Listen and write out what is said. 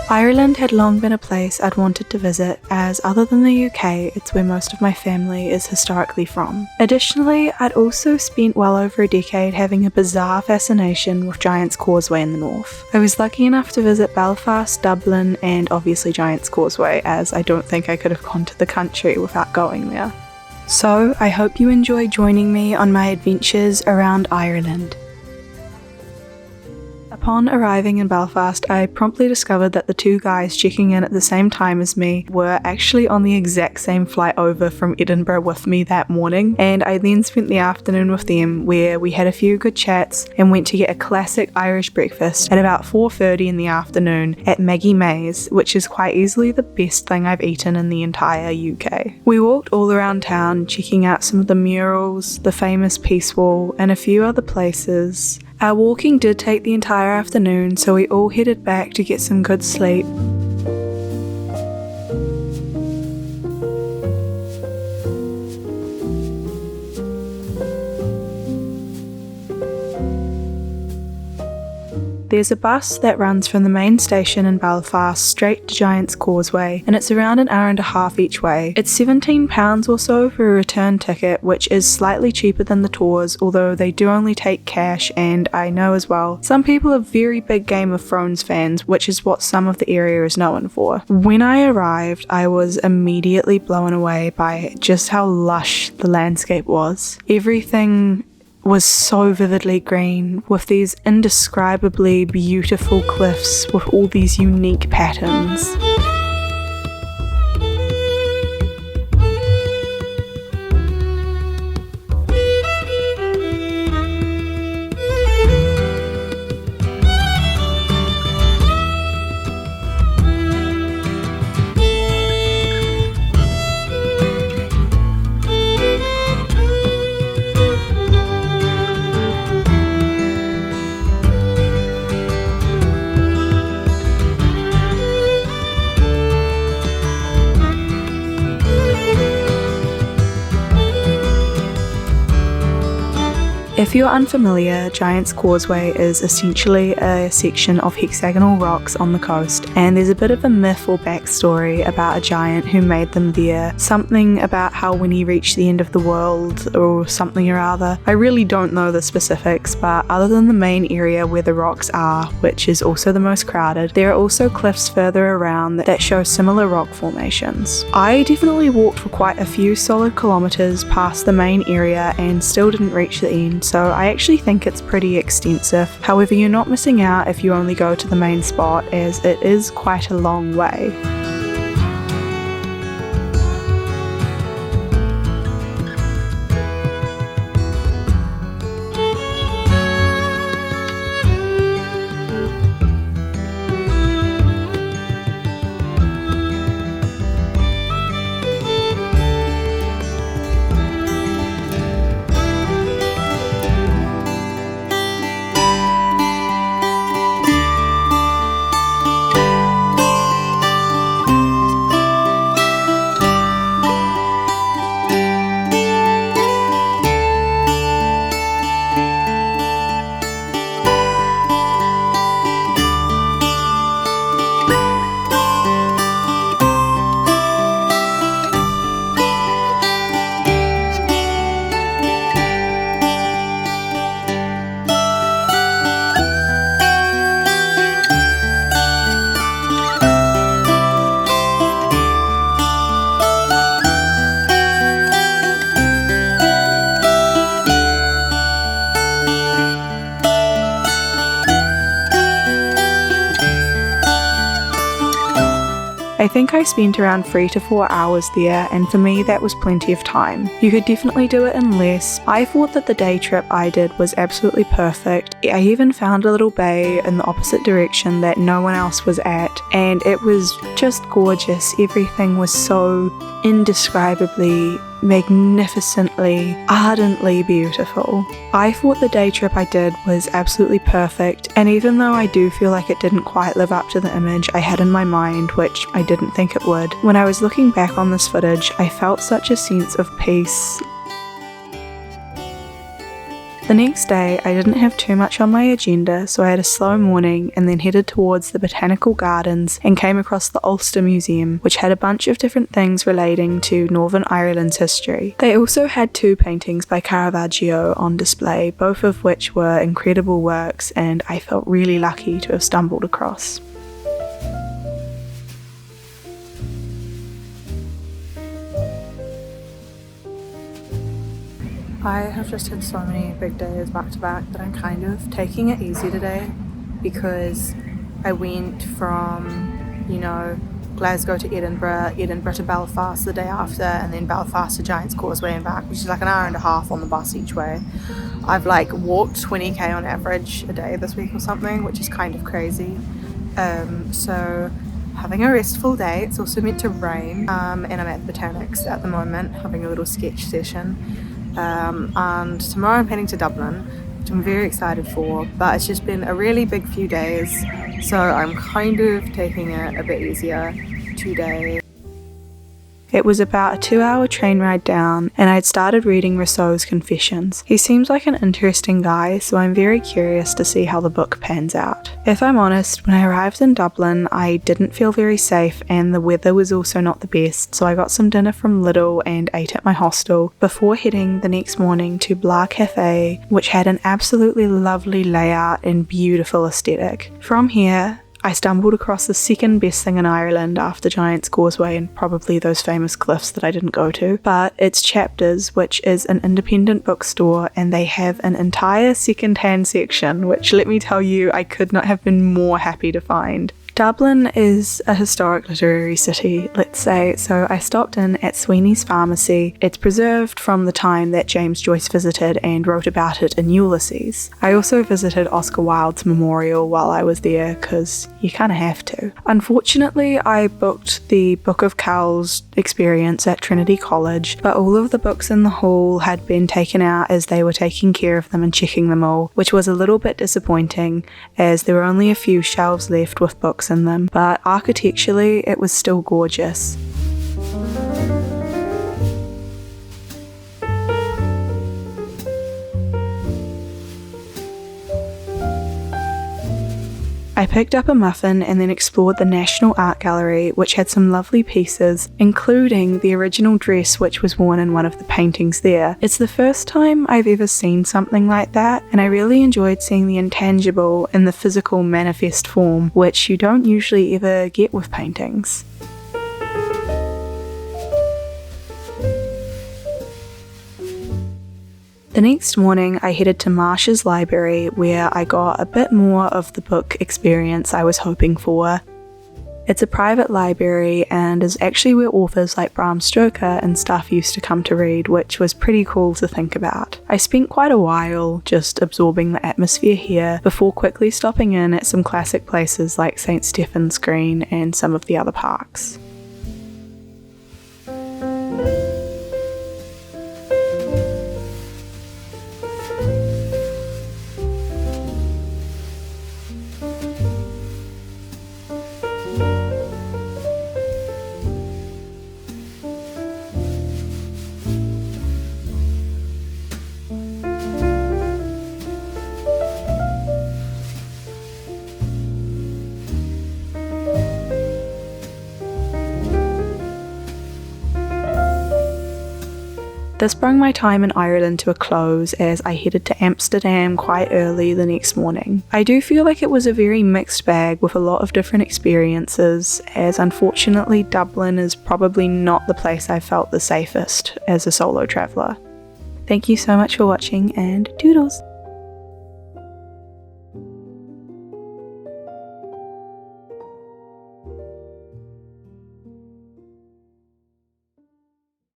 Ireland had long been a place I'd wanted to visit, as other than the UK, it's where most of my family is historically from. Additionally, I'd also spent well over a decade having a bizarre fascination with Giant's Causeway in the north. I was lucky enough to visit Belfast, Dublin, and obviously Giant's Causeway, as I don't think I could have gone to the country without going there. So, I hope you enjoy joining me on my adventures around Ireland. Upon arriving in Belfast, I promptly discovered that the two guys checking in at the same time as me were actually on the exact same flight over from Edinburgh with me that morning, and I then spent the afternoon with them where we had a few good chats and went to get a classic Irish breakfast at about 4:30 in the afternoon at Maggie May's, which is quite easily the best thing I've eaten in the entire UK. We walked all around town checking out some of the murals, the famous Peace Wall, and a few other places. Our walking did take the entire afternoon, so we all headed back to get some good sleep. There's a bus that runs from the main station in Belfast straight to Giant's Causeway, and it's around an hour and a half each way. It's £17 or so for a return ticket, which is slightly cheaper than the tours, although they do only take cash, and I know as well, some people are very big Game of Thrones fans, which is what some of the area is known for. When I arrived, I was immediately blown away by just how lush the landscape was. Everything was so vividly green, with these indescribably beautiful cliffs with all these unique patterns. If you're unfamiliar, Giant's Causeway is essentially a section of hexagonal rocks on the coast, and there's a bit of a myth or backstory about a giant who made them there. Something about how when he reached the end of the world or something or other. I really don't know the specifics, but other than the main area where the rocks are, which is also the most crowded, there are also cliffs further around that show similar rock formations. I definitely walked for quite a few solid kilometers past the main area and still didn't reach the end, so I actually think it's pretty extensive. However, you're not missing out if you only go to the main spot, as it is quite a long way. I think I spent around 3 to 4 hours there, and for me that was plenty of time. You could definitely do it in less. I thought that the day trip I did was absolutely perfect. I even found a little bay in the opposite direction that no one else was at, and it was just gorgeous. Everything was so indescribably, magnificently, ardently beautiful. I thought the day trip I did was absolutely perfect, and even though I do feel like it didn't quite live up to the image I had in my mind, which I didn't think it would, when I was looking back on this footage, I felt such a sense of peace. The next day, I didn't have too much on my agenda, so I had a slow morning and then headed towards the Botanical Gardens and came across the Ulster Museum, which had a bunch of different things relating to Northern Ireland's history. They also had 2 paintings by Caravaggio on display, both of which were incredible works, and I felt really lucky to have stumbled across. I have just had so many big days back to back that I'm kind of taking it easy today, because I went from, Glasgow to Edinburgh, Edinburgh to Belfast the day after, and then Belfast to Giant's Causeway and back, which is like an hour and a half on the bus each way. I've walked 20k on average a day this week or something, which is kind of crazy. So having a restful day. It's also meant to rain, and I'm at the Botanics at the moment having a little sketch session. And tomorrow I'm heading to Dublin, which I'm very excited for, but it's just been a really big few days, so I'm kind of taking it a bit easier today. It was about a 2-hour train ride down, and I'd started reading Rousseau's Confessions. He seems like an interesting guy, so I'm very curious to see how the book pans out. If I'm honest, when I arrived in Dublin, I didn't feel very safe, and the weather was also not the best, so I got some dinner from Lidl and ate at my hostel before heading the next morning to Blah Cafe, which had an absolutely lovely layout and beautiful aesthetic. From here, I stumbled across the second best thing in Ireland after Giant's Causeway and probably those famous cliffs that I didn't go to, but it's Chapters, which is an independent bookstore, and they have an entire second-hand section, which, let me tell you, I could not have been more happy to find. Dublin is a historic literary city, let's say, so I stopped in at Sweeney's Pharmacy. It's preserved from the time that James Joyce visited and wrote about it in Ulysses. I also visited Oscar Wilde's memorial while I was there, because you kind of have to. Unfortunately, I booked the Book of Kells experience at Trinity College, but all of the books in the hall had been taken out as they were taking care of them and checking them all, which was a little bit disappointing, as there were only a few shelves left with books in them, but architecturally it was still gorgeous. I picked up a muffin and then explored the National Art Gallery, which had some lovely pieces, including the original dress which was worn in one of the paintings there. It's the first time I've ever seen something like that, and I really enjoyed seeing the intangible in the physical manifest form, which you don't usually ever get with paintings. The next morning I headed to Marsh's library, where I got a bit more of the book experience I was hoping for. It's a private library and is actually where authors like Bram Stoker and stuff used to come to read, which was pretty cool to think about. I spent quite a while just absorbing the atmosphere here before quickly stopping in at some classic places like St. Stephen's Green and some of the other parks. This brought my time in Ireland to a close as I headed to Amsterdam quite early the next morning. I do feel like it was a very mixed bag with a lot of different experiences, as unfortunately Dublin is probably not the place I felt the safest as a solo traveller. Thank you so much for watching, and toodles!